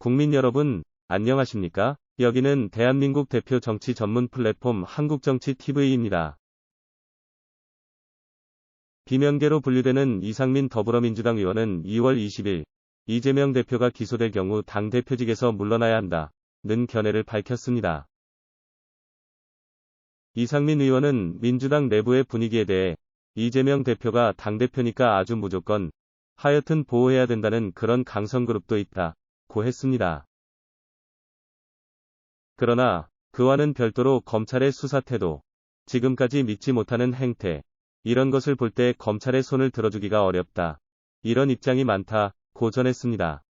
국민 여러분, 안녕하십니까? 여기는 대한민국 대표 정치 전문 플랫폼 한국정치TV입니다. 비명계로 분류되는 이상민 더불어민주당 의원은 2월 20일 이재명 대표가 기소될 경우 당대표직에서 물러나야 한다는 견해를 밝혔습니다. 이상민 의원은 민주당 내부의 분위기에 대해 이재명 대표가 당대표니까 아주 무조건 하여튼 보호해야 된다는 그런 강성그룹도 있다고 했습니다. 그러나 그와는 별도로 검찰의 수사 태도, 지금까지 믿지 못하는 행태, 이런 것을 볼 때 검찰의 손을 들어주기가 어렵다. 이런 입장이 많다고 전했습니다.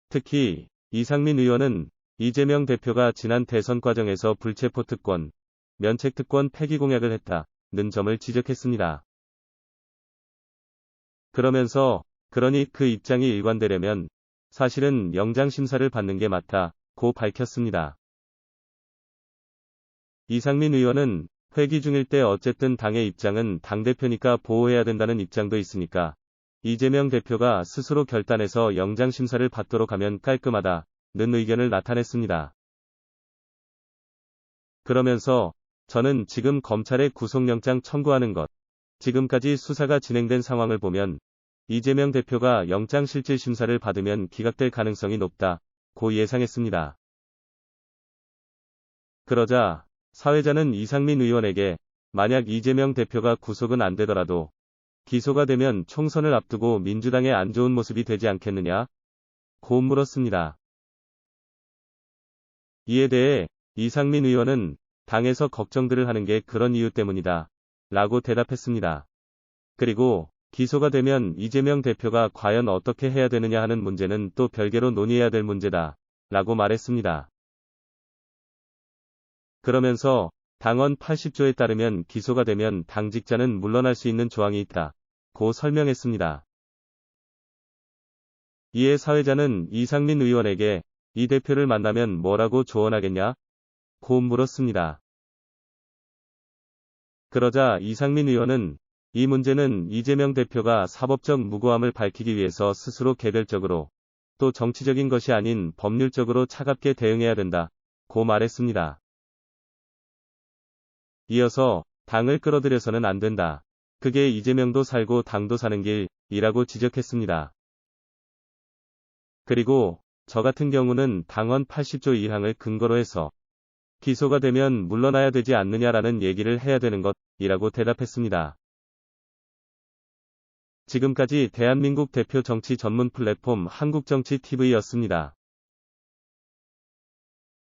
특히 이상민 의원은 이재명 대표가 지난 대선 과정에서 불체포 특권, 면책 특권 폐기 공약을 했다는 점을 지적했습니다. 그러면서 그러니 그 입장이 일관되려면 사실은 영장심사를 받는 게 맞다고 밝혔습니다. 이상민 의원은 회기 중일 때 어쨌든 당의 입장은 당대표니까 보호해야 된다는 입장도 있으니까 이재명 대표가 스스로 결단해서 영장심사를 받도록 하면 깔끔하다는 의견을 나타냈습니다. 그러면서 저는 지금 검찰에 구속영장 청구하는 것, 지금까지 수사가 진행된 상황을 보면 이재명 대표가 영장실질심사를 받으면 기각될 가능성이 높다고 예상했습니다. 그러자 사회자는 이상민 의원에게 만약 이재명 대표가 구속은 안 되더라도 기소가 되면 총선을 앞두고 민주당에 안 좋은 모습이 되지 않겠느냐? 고 물었습니다. 이에 대해 이상민 의원은 당에서 걱정들을 하는 게 그런 이유 때문이다. 라고 대답했습니다. 그리고 기소가 되면 이재명 대표가 과연 어떻게 해야 되느냐 하는 문제는 또 별개로 논의해야 될 문제다. 라고 말했습니다. 그러면서 당헌 80조에 따르면 기소가 되면 당직자는 물러날 수 있는 조항이 있다고 설명했습니다. 이에 사회자는 이상민 의원에게 이 대표를 만나면 뭐라고 조언하겠냐? 고 물었습니다. 그러자 이상민 의원은 이 문제는 이재명 대표가 사법적 무고함을 밝히기 위해서 스스로 개별적으로 또 정치적인 것이 아닌 법률적으로 차갑게 대응해야 된다고 말했습니다. 이어서 당을 끌어들여서는 안 된다. 그게 이재명도 살고 당도 사는 길이라고 지적했습니다. 그리고 저 같은 경우는 당헌 80조 1항을 근거로 해서 기소가 되면 물러나야 되지 않느냐라는 얘기를 해야 되는 것이라고 대답했습니다. 지금까지 대한민국 대표 정치 전문 플랫폼 한국정치TV였습니다.